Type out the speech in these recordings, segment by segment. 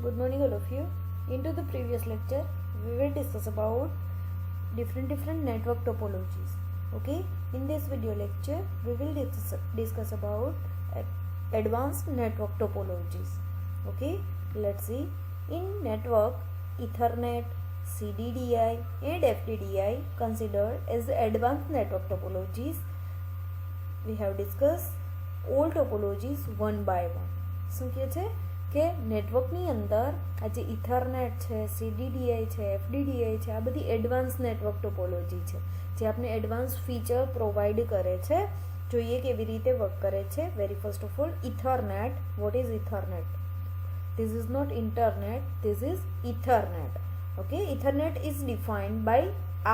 Good morning all of you. Into the previous lecture, we will discuss about different network topologies. Okay, in this video lecture, we will discuss about advanced network topologies. Okay, let's see. In network, Ethernet, CDDI and FDDI considered as advanced network topologies. We have discussed all topologies one by one. શું કહે છે કે નેટવર્કની અંદર આ જે ethernet છે, CDDI છે, FDDI છે, આ બધી એડવાન્સ નેટવર્ક ટોપોલોજી છે જે આપણે એડવાન્સ ફીચર પ્રોવાઈડ કરે છે. જોઈએ કેવી રીતે વર્ક કરે છે. Very first of all, ethernet. What is ethernet? This is not internet, this is Ethernet. Okay, Ethernet is defined by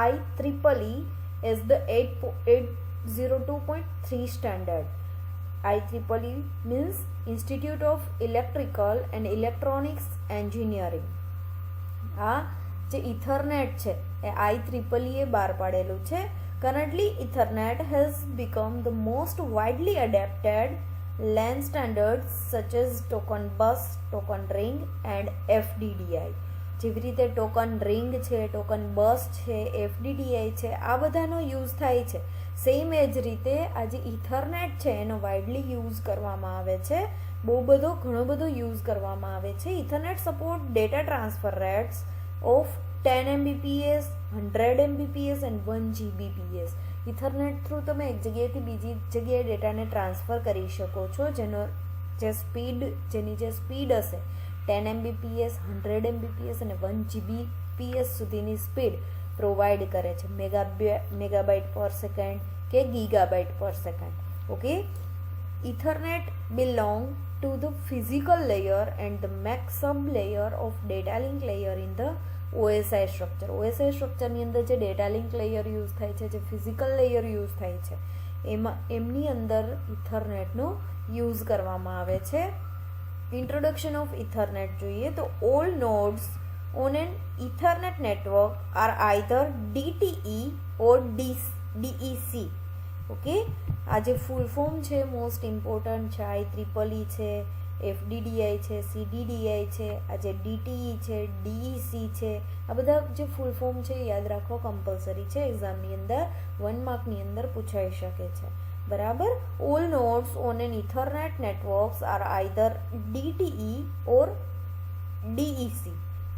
IEEE as the 802.3 standard. IEEE means Institute of Electrical and Electronics Engineering. આ જે ethernet છે એ IEEE બહાર પાડેલું છે. Currently, Ethernet has become the most widely adapted LAN standards such as token bus, token ring and FDDI. જેવી રીતે token ring છે, token બસ છે, FDDI છે, આ બધાનો યુઝ થાય છે. સેમ એ જ રીતે આ જે ઇથરનેટ છે એનો વાઇડલી યુઝ કરવામાં આવે છે. ઘણો બધો યુઝ કરવામાં આવે છે. Ethernet support data transfer rates of 10 Mbps, 100 Mbps and 1 Gbps. Ethernet through તમે એક જગ્યાએથી બીજી જગ્યાએ ડેટાને ટ્રાન્સફર કરી શકો છો જેની જે સ્પીડ હશે 10 Mbps, 100 Mbps અને 1 Gbps સુધીની સ્પીડ પ્રોવાઈડ કરે છે. મેગાબાઇટ પર સેકન્ડ કે ગીગાબાઇટ પર second. Okay, ethernet belong to the physical layer and the make sub layer of data link layer in the OSI structure. OSI સ્ટ્રક્ચરની અંદર જે ડેટા લિંક લેયર યુઝ થાય છે, જે ફિઝિકલ લેયર યુઝ થાય છે, એમની અંદર ઇથરનેટનો યુઝ કરવામાં આવે છે. ઇન્ટ્રોડક્શન ઓફ ઇથરનેટ જોઈએ તો all nodes on an Ethernet network are either DTE or DEC. Okay, આ જે ફૂલ ફોર્મ છે મોસ્ટ ઇમ્પોર્ટન્ટ છે. IEEE છે, FDDI છે, CDDI છે, આ જે DTE છે, DEC છે, આ બધા જે ફૂલ ફોર્મ છે યાદ રાખવો કમ્પલસરી છે. એક્ઝામની અંદર 1 માર્કની અંદર પૂછાઈ શકે છે. બરાબર. All nodes on an Ethernet networks are either DTE or DEC.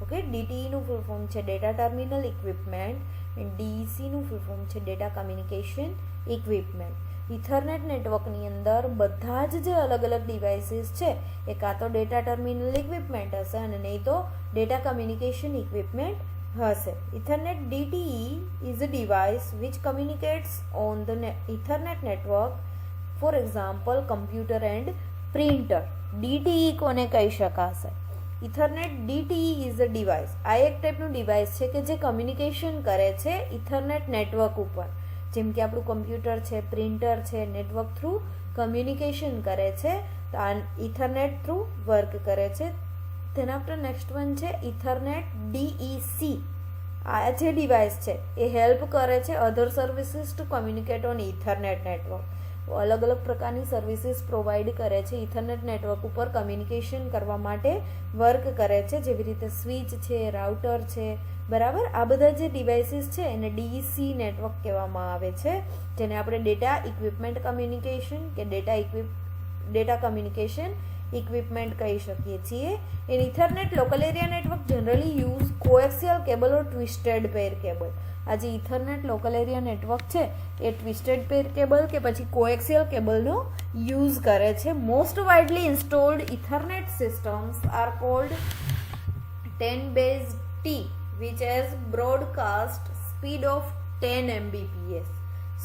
Okay, DTE નું ફૂલ ફોર્મ છે data terminal equipment and DEC નું ફૂલ ફોર્મ છે ડેટા કમ્યુનિકેશન ઇક્વિપમેન્ટ. ઇથરનેટ નેટવર્કની અંદર બધા જ જે અલગ અલગ ડિવાઇસીસ છે એ કાં તો ડેટા ટર્મિનલ ઇક્વિપમેન્ટ હશે અને નહીં તો ડેટા કમ્યુનિકેશન ઇક્વિપમેન્ટ હશે. Ethernet DTE is a device which communicates on the Ethernet network. For example, computer and printer. DTE કોને કહી શકાશે? Ethernet DTE is a device. આ એક ટાઈપનું ડિવાઇસ છે કે જે કમ્યુનિકેશન કરે છે ઇથરનેટ નેટવર્ક ઉપર. જેમ કે આપણું કમ્પ્યુટર છે, પ્રિન્ટર છે, નેટવર્ક થ્રુ કમ્યુનિકેશન કરે છે, તો આ ઇથરનેટ થ્રુ વર્ક કરે છે. તેના આફ્ટર નેક્સ્ટ વન છે ઇથરનેટ DEC. આ જે ડિવાઇસ છે એ હેલ્પ કરે છે other services to communicate on Ethernet network. અલગ અલગ પ્રકારની સર્વિસીસ પ્રોવાઈડ કરે છે ઇથરનેટ નેટવર્ક ઉપર કમ્યુનિકેશન કરવા માટે વર્ક કરે છે. જેવી રીતે સ્વિચ છે, રાઉટર છે. બરાબર. આ બધા જે ડિવાઇસીસ છે એને DEC નેટવર્ક કહેવામાં આવે છે, જેને આપણે ડેટા ઇક્વિપમેન્ટ કમ્યુનિકેશન કે ડેટા કમ્યુનિકેશન ઇક્વિપમેન્ટ કહી શકીએ છીએ. In ethernet local area network generally use coaxial cable or twisted pair cable. આ જે ઇથરનેટ લોકલ એરિયા નેટવર્ક છે એ ટ્વિસ્ટેડ પેર કેબલ કે પછી કોએક્સિયલ કેબલનો યુઝ કરે છે. Most widely installed Ethernet systems are called 10BASE-T which has broadcast speed of 10 Mbps.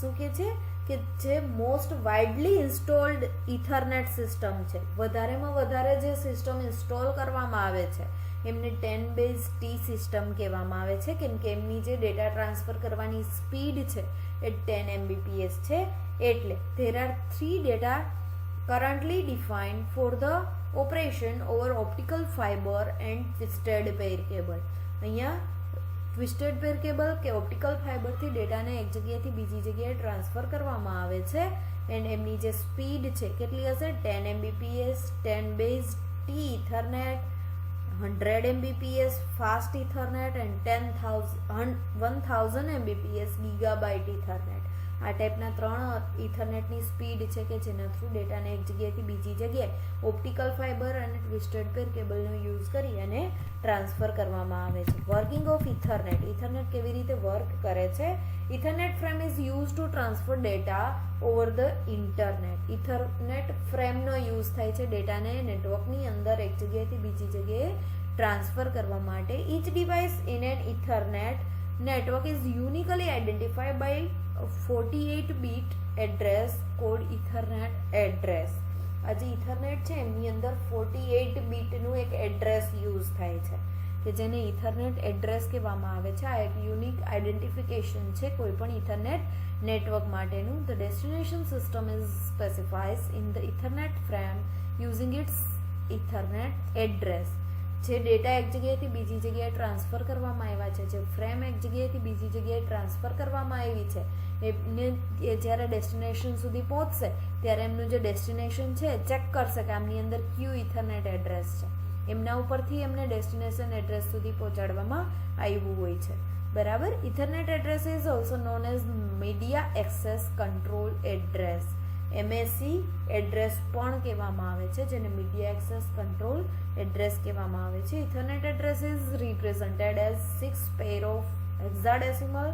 શું કહે છે કે જે most widely installed ethernet system છે, વધારેમાં વધારે જે સિસ્ટમ ઇન્સ્ટોલ કરવામાં આવે છે એમને 10BASE-T સિસ્ટમ કહેવામાં આવે છે, કેમ કે એમની જે ડેટા ટ્રાન્સફર કરવાની સ્પીડ છે એ 10 Mbps છે. એટલે there are 3 data currently defined for the operation over optical fiber and twisted pair cable. અહીંયા ટ્વિસ્ટેડ પેર કેબલ કે ઓપ્ટિકલ ફાઇબરથી ડેટાને એક જગ્યાએથી બીજી જગ્યાએ ટ્રાન્સફર કરવામાં આવે છે એન્ડ એમની જે સ્પીડ છે કેટલી હશે? 10 Mbps. 10BASE-T ethernet 100 Mbps fast Ethernet and 1000 Mbps gigabyte Ethernet. આ ટાઈપના 3 ઇથરનેટની સ્પીડ છે કે જેના થ્રુ ડેટાને એક જગ્યાએથી બીજી જગ્યાએ ઓપ્ટિકલ ફાઇબર અને ટ્વિસ્ટેડ પેર કેબલનો યુઝ કરી અને ટ્રાન્સફર કરવામાં આવે છે. Working of ethernet. ઇથરનેટ કેવી રીતે વર્ક કરે છે? Ethernet frame is use to transfer data over the internet. Ethernet ફ્રેમનો યુઝ થાય છે ડેટાને નેટવર્કની અંદર એક જગ્યાએથી બીજી જગ્યાએ ટ્રાન્સફર કરવા માટે. Each device in an Ethernet network is uniquely identified by a 48-bit address called Ethernet address. આ જે ઇથરનેટ છે એમની અંદર 48 બીટનું એક એડ્રેસ યુઝ થાય છે કે જેને ઇથરનેટ એડ્રેસ કહેવામાં આવે છે. આ એક યુનિક આઈડેન્ટિફિકેશન છે કોઈ પણ ઇથરનેટ નેટવર્ક માટેનું. The destination system is specifies in the Ethernet frame using its Ethernet address. જે ડેટા એક જગ્યાએથી બીજી જગ્યાએ ટ્રાન્સફર કરવામાં આવ્યા છે, જે ફ્રેમ એક જગ્યાએથી બીજી જગ્યાએ ટ્રાન્સફર કરવામાં આવી છે, એમને એ જ્યારે ડેસ્ટિનેશન સુધી પહોંચશે ત્યારે એમનું જે ડેસ્ટિનેશન છે ચેક કરશે કે આમની અંદર કયું ઇથરનેટ એડ્રેસ છે. એમના ઉપરથી એમને ડેસ્ટિનેશન એડ્રેસ સુધી પહોંચાડવામાં આવ્યું હોય છે. બરાબર. Ethernet address is also known as media access control address. MAC address પણ કહેવામાં આવે છે, જેને મીડિયા એક્સેસ કંટ્રોલ એડ્રેસ કહેવામાં આવે છે. Ethernet address is represented as 6 pair of hexadecimal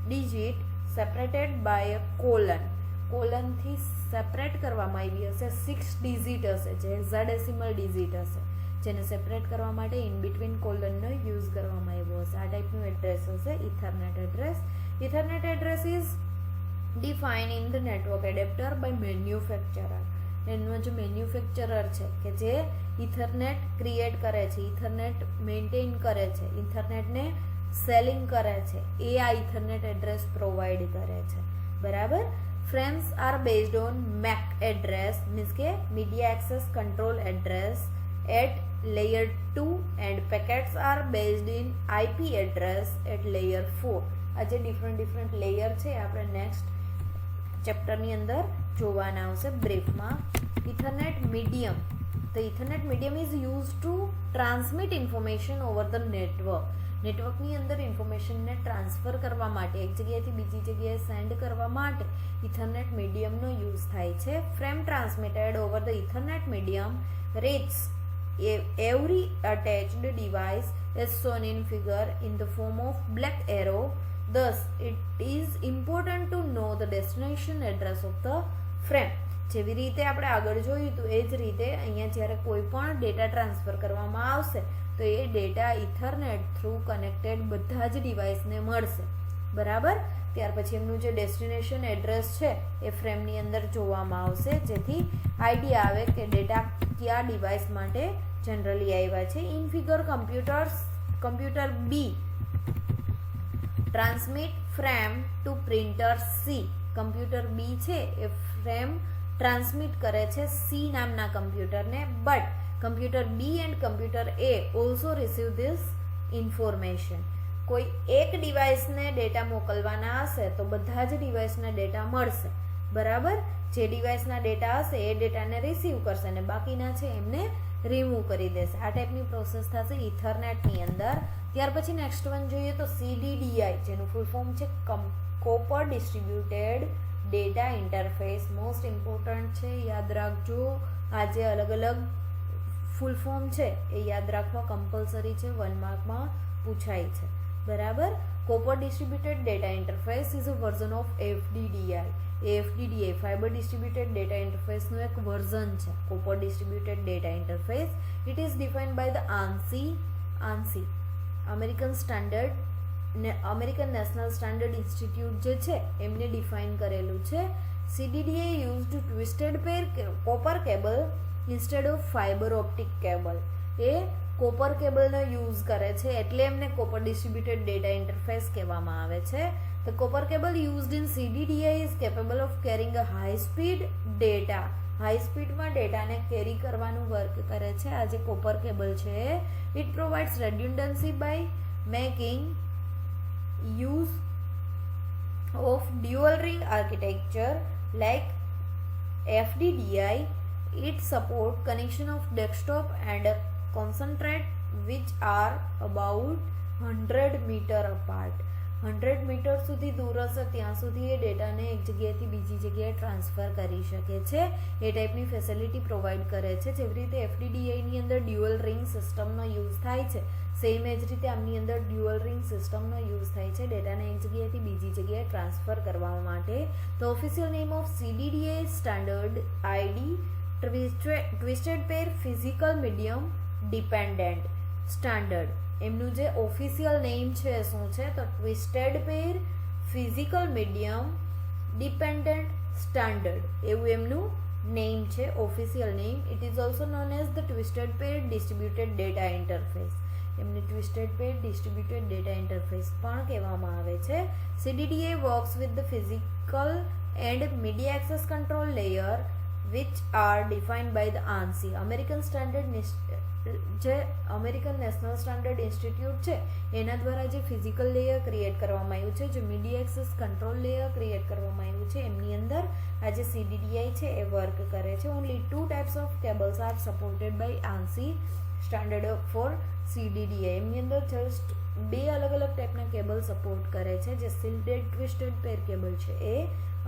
digit separated by a colon. કોલનથી સેપરેટ કરવામાં આવી હશે 6 ડિજિટ હશે, જે હેક્સાડેસિમલ ડિજિટ હશે, જેને સેપરેટ કરવા માટે ઇન બિટવીન કોલનનો યુઝ કરવામાં આવ્યો હશે. આ ટાઈપનું એડ્રેસ હશે Ethernet address. Ethernet address is define in the network adapter by manufacturer. એનો જે મેન્યુફેક્ચરર છે કે જે ઇથરનેટ ક્રિએટ કરે છે, ઇથરનેટ મેન્ટેન કરે છે, ઇથરનેટને સેલિંગ કરે છે, એ આ ઇથરનેટ એડ્રેસ પ્રોવાઈડ કરે છે. બરાબર. Frames are based on MAC address, means કે media access control address at layer 2 and packets are based in IP address at layer 4. આ જે ડિફરન્ટ લેયર છે આપણે નેક્સ્ટ ચેપ્ટરની અંદર જોવાના આવશે બ્રીફમાં. Ethernet medium. The Ethernet medium is use to transmit information over the network. નેટવર્કની અંદર ઇન્ફોર્મેશનને ટ્રાન્સફર કરવા માટે, એક જગ્યાએથી બીજી જગ્યાએ સેન્ડ કરવા માટે ઇથરનેટ મીડિયમનો યુઝ થાય છે. Frame transmitted over the Ethernet medium reaches every attached device is shown in figure in the form of black arrow. Thus, it is important to know the destination address of the frame. જેવી રીતે આપણે આગળ જોયું હતું એ જ રીતે અહીંયા જ્યારે કોઈ પણ ડેટા ટ્રાન્સફર કરવામાં આવશે તો એ ડેટા ઇથરનેટ થ્રુ કનેક્ટેડ બધા જ ડિવાઇસને મળશે. બરાબર. ત્યાર પછી એમનું જે ડેસ્ટિનેશન એડ્રેસ છે એ ફ્રેમની અંદર જોવામાં આવશે, જેથી આઈડિયા આવે કે ડેટા કયા ડિવાઇસ માટે જનરલી આવ્યા છે. In figure computer B transmit frame to printer C. Computer B છે એ ફ્રેમ ટ્રાન્સમિટ કરે છે સી નામના કમ્પ્યુટરને, but computer B and computer A also receive this information. કોઈ એક ડિવાઇસને ડેટા મોકલવાના હશે તો બધા જ ડિવાઇસને ડેટા મળશે. બરાબર. જે ડિવાઇસના ડેટા હશે એ ડેટાને રિસીવ કરશે અને બાકીના છે એમને રિમૂવ કરી દેશે. આ ટાઈપની પ્રોસેસ થશે ઇથરનેટની અંદર. ત્યાર પછી નેક્સ્ટ વન જોઈએ તો CDDI, જેનું ફૂલ ફોર્મ છે copper distributed data interface. Most important છે, યાદ રાખજો. આ જે અલગ અલગ ફૂલ ફોર્મ છે એ યાદ રાખવા કમ્પલસરી છે, 1 માર્કમાં પૂછાય છે. બરાબર. Copper distributed data interface is a version of FDDI. FDDI fibre distributed data ઇન્ટરફેસનું એક વર્ઝન છે. Copper distributed data interface it is defined by the ANSI American National Standard Institute જે છે એમને ડિફાઇન કરેલું છે. CDDI used twisted pair copper cable instead of fibre optic cable. એ copper કેબલનો યુઝ કરે છે એટલે એમને કોપર ડિસ્ટ્રીબ્યુટેડ ડેટા ઇન્ટરફેસ કહેવામાં આવે છે. The copper cable used in CDDI is capable of carrying a high speed data. High સ્પીડમાં ડેટાને કેરી કરવાનું વર્ક કરે છે આ જે કોપર કેબલ છે. It provides redundancy by making use of dual ring architecture like FDDI. It support connection of desktop and concentrate which are about 100 meter apart. 100 metre સુધી દૂર હશે ત્યાં સુધી એ ડેટાને એક જગ્યાએથી બીજી જગ્યાએ ટ્રાન્સફર કરી શકે છે. એ ટાઈપની ફેસિલિટી પ્રોવાઈડ કરે છે. જેવી રીતે એફડીડીઆઈની અંદર ડ્યુઅલ રિંગ સિસ્ટમનો યુઝ થાય છે, સેમ એ જ રીતે આમની અંદર ડ્યુઅલ રિંગ સિસ્ટમનો યુઝ થાય છે ડેટાને એક જગ્યાએથી બીજી જગ્યાએ ટ્રાન્સફર કરવા માટે. તો official name of CDDI standard ID twisted pair physical medium dependent standard. એમનું જે ઓફિશિયલ નેમ છે શું છે તો twisted pair physical medium dependent standard એવું એમનું નેમ છે, official name. It is also known as the twisted pair distributed data interface. એમને twisted pair distributed data interface પણ કહેવામાં આવે છે. CDDI works with the physical and media access control layer which are defined by the ANSI. જે American National Standard institute છે એના દ્વારા જે ફિઝિકલ લેયર ક્રિએટ કરવામાં આવ્યું છે, જે media access control layer create કરવામાં આવ્યું છે, એમની અંદર આ જે સીડીડીઆઈ છે એ વર્ક કરે છે. Only 2 types of cables are supported by ANSI standard for CDDI. એમની અંદર જસ્ટ 2 અલગ અલગ ટાઈપના કેબલ સપોર્ટ કરે છે, જે શિલ્ડેડ ટ્વિસ્ટેડ પેર કેબલ છે એ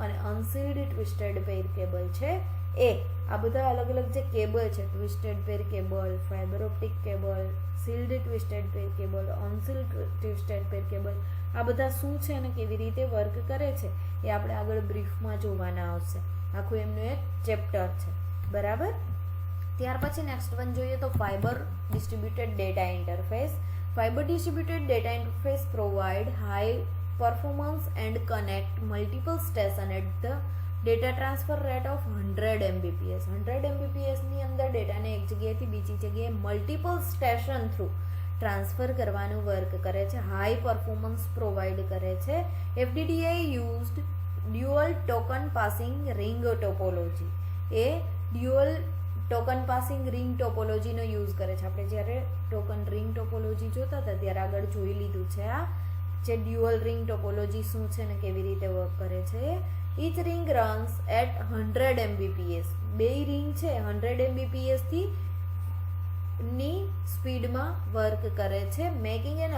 અને અનશિલ્ડ ટ્વિસ્ટેડ પેર કેબલ છે એ. આ બધા અલગ અલગ જે કેબલ છે, twisted pair cable, fibre optic cable, shield twisted pair cable, unshield twisted pair cable, આ બધા શું છે અને કેવી રીતે વર્ક કરે છે એ આપણે આગળ બ્રીફમાં જોવાના આવશે. આખું એમનું એક ચેપ્ટર છે, બરાબર. ત્યાર પછી નેક્સ્ટ વન જોઈએ તો fibre distributed data interface. Fibre distributed data interface provide high performance and connect multiple station at the data transfer rate of 100 Mbps. 100 Mbps ની અંદર ડેટાને એક જગ્યાએથી બીજી જગ્યાએ મલ્ટિપલ સ્ટેશન થ્રુ ટ્રાન્સફર કરવાનું વર્ક કરે છે, હાઈ પરફોર્મન્સ પ્રોવાઈડ કરે છે. FDDI used dual token passing ring topology. એ ડ્યુઅલ ટોકન પાસિંગ રિંગ ટોપોલોજીનો યુઝ કરે છે. આપણે જ્યારે ટોકન રિંગ ટોપોલોજી જોતા હતા ત્યારે આગળ જોઈ લીધું છે આ જે ડ્યુઅલ રિંગ ટોપોલોજી શું છે ને કેવી રીતે વર્ક કરે છે. Each ring runs at 100 Mbps. 2 ring છે 100 Mbps ની સ્પીડમાં વર્ક કરે છે, making an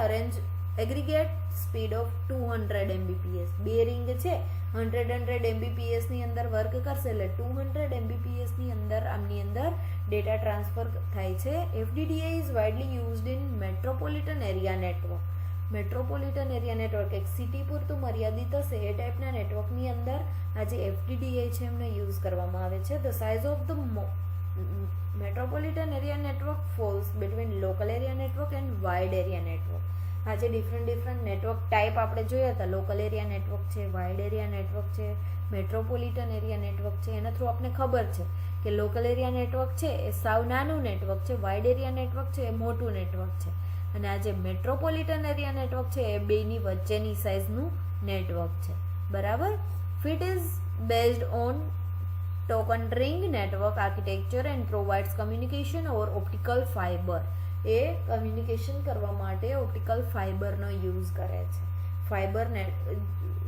aggregate speed of 200 Mbps. 2 ring છે 100 Mbps ની અંદર વર્ક કરશે એટલે 200 Mbps ની અંદર આમની અંદર ડેટા ટ્રાન્સફર થાય છે. FDDI is widely used in metropolitan area network. Metropolitan area network એક સિટી પૂરતું મર્યાદિત હશે એ ટાઈપના નેટવર્કની અંદર આ જે એફડીડીઆઈ છે એમને યુઝ કરવામાં આવે છે. The size of the metropolitan area network false between local area network and wide area network. આ જે ડિફરન્ટ નેટવર્ક ટાઈપ આપણે જોયા હતા, લોકલ એરિયા નેટવર્ક છે, વાઇડ એરિયા નેટવર્ક છે, મેટ્રોપોલિટન એરિયા નેટવર્ક છે. એના થ્રુ આપણે ખબર છે કે લોકલ એરિયા નેટવર્ક છે એ સાવ નાનું નેટવર્ક છે, વાઇડ એરિયા નેટવર્ક છે એ મોટું નેટવર્ક છે, અને આ જે મેટ્રોપોલિટન એરિયા નેટવર્ક છે એ બેની વચ્ચેની સાઇઝનું નેટવર્ક છે, બરાબર. Fit is based on token ring network architecture and provides communication or optical fibre. A communication કરવા માટે ઓપ્ટિકલ ફાઇબરનો યુઝ કરે છે. ફાઇબર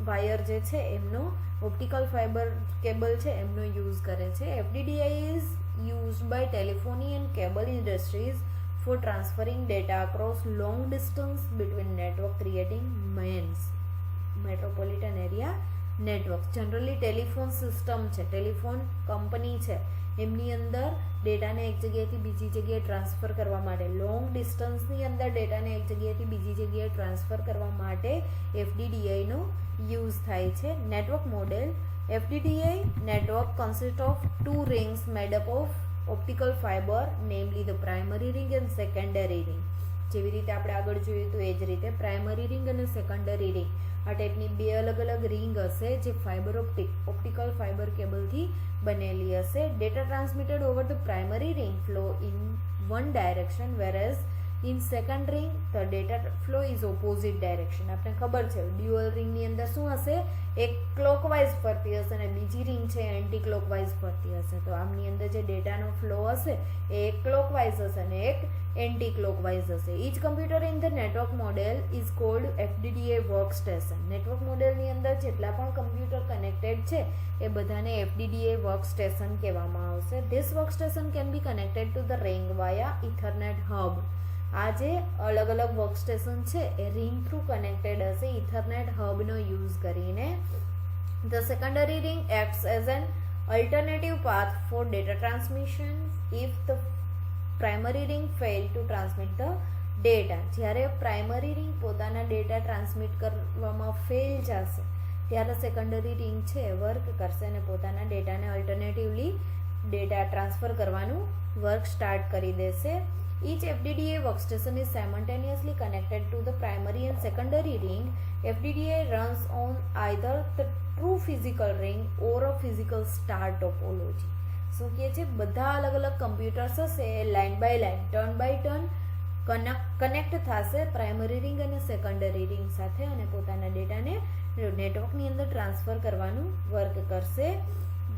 વાયર જે છે એમનો ઓપ્ટિકલ ફાઇબર કેબલ છે એમનો યુઝ કરે છે. FDDI is used by telephony and cable industries for transferring data across long distance between network, creating metropolitan area networks. Generally telephone system છે, ટેલિફોન કંપની છે, એમની અંદર ડેટાને એક જગ્યાએથી બીજી જગ્યાએ ટ્રાન્સફર કરવા માટે, લોંગ ડિસ્ટન્સની અંદર ડેટાને એક જગ્યાએથી બીજી જગ્યાએ ટ્રાન્સફર કરવા માટે એફડીડીઆઈનો યુઝ થાય છે. Network model. FDDI network consist of 2 rings made up of optical fiber, namely the primary ring and secondary ring. જેવી રીતે આપણે આગળ જોયું તો એ જ રીતે પ્રાઇમરી રિંગ અને સેકન્ડરી રિંગ આ ટાઈપની 2 અલગ અલગ રિંગ હશે જે ફાઇબર ઓપ્ટિકલ ફાઇબર કેબલથી બનેલી હશે. Data transmitted over the primary ring flow in one direction whereas in second ring the data flow is opposite direction. આપણે ખબર છે ડ્યુઅલ રિંગની અંદર શું હશે, એક ક્લોકવાઇઝ ફરતી હશે અને બીજી રિંગ છે એન્ટી ક્લોકવાઇઝ ફરતી હશે. તો આમની અંદર જે ડેટાનો ફ્લો હશે એ એક ક્લોકવાઇઝ હશે અને એક એન્ટી ક્લોકવાઇઝ હશે. Each computer in the network model is called FDDA work station. Network મોડેલની અંદર જેટલા પણ કમ્પ્યુટર કનેક્ટેડ છે એ બધાને FDDA વર્ક સ્ટેશન કહેવામાં આવશે. This work station can be connected to the ring via ethernet hub. આ જે અલગ અલગ વર્ક સ્ટેશન છે એ રિંગ થ્રુ કનેક્ટેડ હશે ઇથરનેટ હબનો યુઝ કરીને. The secondary ring acts as an alternative path for data transmission if the primary ring fail to transmit the data. જ્યારે પ્રાઇમરી રિંગ પોતાના ડેટા ટ્રાન્સમિટ કરવામાં fail જશે ત્યારે સેકન્ડરી રિંગ છે work કરશે અને પોતાના ડેટાને અલ્ટરનેટિવલી ડેટા ટ્રાન્સફર કરવાનું વર્ક સ્ટાર્ટ કરી દેશે. Each FDDA workstation is simultaneously connected to the primary and secondary ring. FDDA runs on either the true physical ring or a physical star topology. શું કહે છે, બધા અલગ અલગ કમ્પ્યુટર્સ હશે એ line by line turn by turn connect થશે primary ring અને સેકન્ડરી રિંગ સાથે અને પોતાના ડેટાને નેટવર્કની અંદર ટ્રાન્સફર કરવાનું વર્ક કરશે.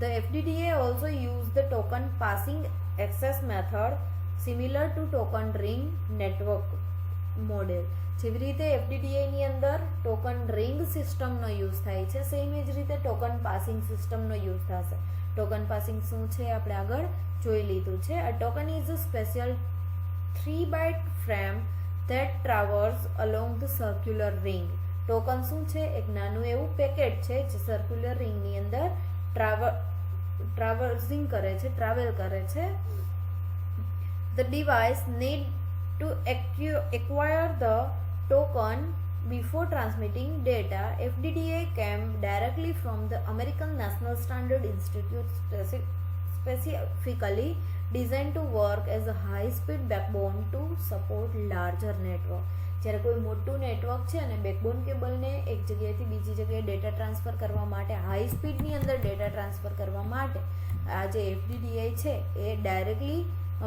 The FDDA also use the token passing access method similar to token ring network model. જેવી રીતે FDDA ની અંદર ટોકન રિંગ સિસ્ટમનો યુઝ થાય છે સેમ એ જ રીતે ટોકન પાસિંગ સિસ્ટમનો યુઝ થશે. ટોકન પાસિંગ શું છે આપણે આગળ જોઈ લીધું છે. A token is a special 3-byte frame that travels along the circular ring. Token શું છે, એક નાનું એવું પેકેટ છે જે સર્ક્યુલર રિંગની અંદર ટ્રાવર્સિંગ કરે છે, ટ્રાવેલ કરે છે. The device need to acquire the token before transmitting data. FDDA came directly from the American National Standard Institute, specifically designed to work as a high-speed backbone to support larger network. જ્યારે કોઈ મોટું network છે અને backbone કેબલને એક જગ્યાએથી બીજી જગ્યાએ data transfer કરવા માટે હાઈ સ્પીડની અંદર ડેટા ટ્રાન્સફર કરવા માટે આ જે FDDA છે એ ડાયરેક્ટલી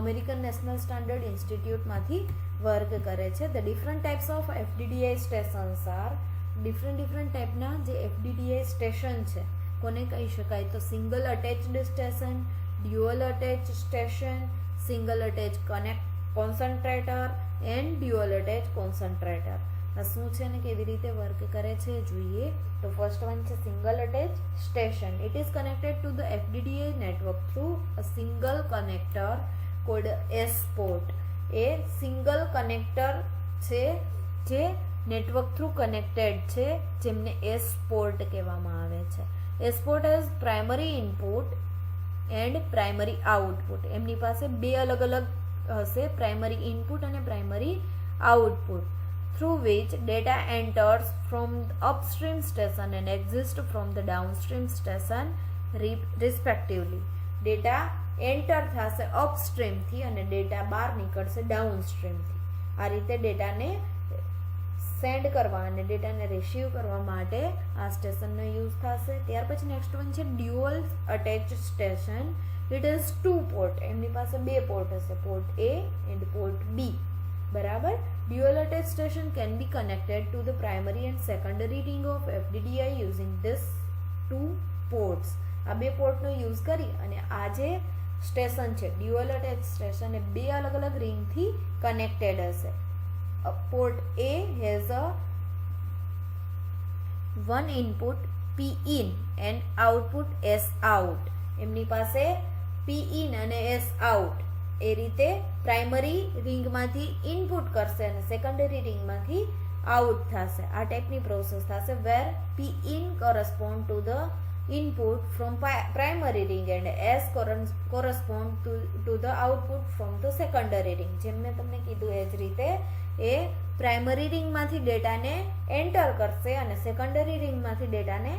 અમેરિકન નેશનલ સ્ટાન્ડર્ડ ઇન્સ્ટિટ્યૂટમાંથી વર્ક કરે છે. The different types of FDDA stations are, different ટાઈપના જે FDDA સ્ટેશન છે કોને કહી શકાય, તો single attached station, dual attach station, single attach concentrator and dual attach concentrator. આ શું છે અને કેવી રીતે વર્ક કરે છે જોઈએ. તો ફર્સ્ટ વન છે single attach station. It is connected to the FDDA network through a single connector cold S port. A single connector છે જે નેટવર્ક થ્રુ કનેક્ટેડ છે જેમને S પોર્ટ કહેવામાં આવે છે. S port as primary input and primary output. એમની પાસે બે અલગ અલગ હશે, પ્રાઇમરી ઇનપુટ અને primary output, through which data enters from the upstream station and exits from the downstream station respectively. Data enter થશે અપસ્ટ્રીમથી અને ડેટા બહાર નીકળશે ડાઉનસ્ટ્રીમથી. આ રીતે ડેટાને સેન્ડ કરવા અને ડેટાને રિસીવ કરવા માટે આ સ્ટેશનનો યુઝ થશે. ત્યાર પછી નેક્સ્ટ વન છે dual attach station. It is 2 port. એમની પાસે બે પોર્ટ હશે, port A and port B. બરાબર. Dual attach station can be connected to the primary and secondary ring of FDDA using this 2 ports. આ બે પોર્ટનો use કરી અને આ જે સ્ટેશન છે ડ્યુઅલ અટેચ સ્ટેશન એ બે અલગ અલગ રિંગથી કનેક્ટેડ હશે. Port A has a one input P in and output S out. એમની પાસે P in અને S out એ રીતે પ્રાઇમરી રિંગમાંથી ઇનપુટ કરશે અને સેકન્ડરી રિંગમાંથી આઉટ થશે. આ ટાઈપની પ્રોસેસ થશે વેર P in correspond to the input from primary ring and S correspond to the output from the secondary ring. જેમ મેં તમને કીધું એ જ રીતે એ પ્રાઇમરી રિંગમાંથી ડેટાને એન્ટર કરશે અને સેકન્ડરી રિંગમાંથી ડેટાને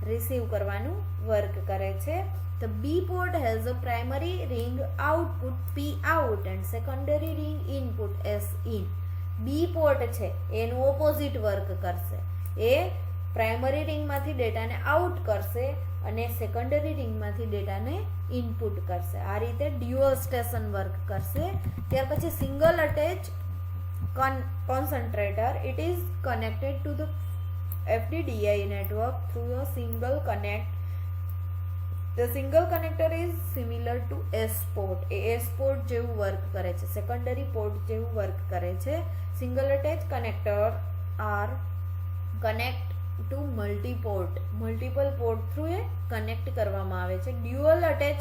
રિસીવ કરવાનું વર્ક કરે છે. The B port has a primary ring output P out and secondary ring input S in. B port છે એનું ઓપોઝિટ વર્ક કરશે. એ પ્રાઇમરી રિંગમાંથી ડેટાને આઉટ કરશે અને સેકન્ડરી રિંગમાંથી ડેટાને ઇનપુટ કરશે. આ રીતે ડ્યુઅલ સ્ટેશન વર્ક કરશે. ત્યાર પછી single attach concentrator, it is connected to the FDDI network through a single connect. The single connector is similar to S port. S port જેવું વર્ક કરે છે, સેકન્ડરી પોર્ટ જેવું વર્ક કરે છે. Single attach connector are connect to multiple port through એ connect કરવામાં આવે છે. ડ્યુઅલ અટેચ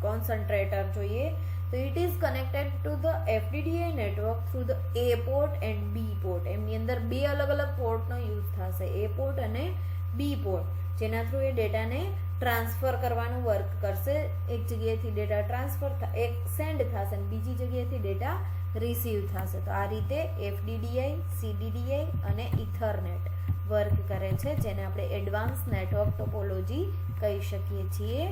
કોન્સન્ટ્રેટર જોઈએ તો it is connected to the FDDI network through the A port and B port. એમની અંદર બે અલગ અલગ પોર્ટનો યુઝ થશે, A પોર્ટ અને B પોર્ટ, જેના થ્રુ એ ડેટાને ટ્રાન્સફર કરવાનું વર્ક કરશે. એક જગ્યાએથી ડેટા ટ્રાન્સફર એક સેન્ડ થશે અને બીજી જગ્યાએથી ડેટા રિસીવ થશે. તો આ રીતે FDDI, CDDI અને ઇથરનેટ વર્ક કરે છે, જેને આપણે એડવાન્સ નેટવર્ક ટોપોલોજી કહી શકીએ છીએ.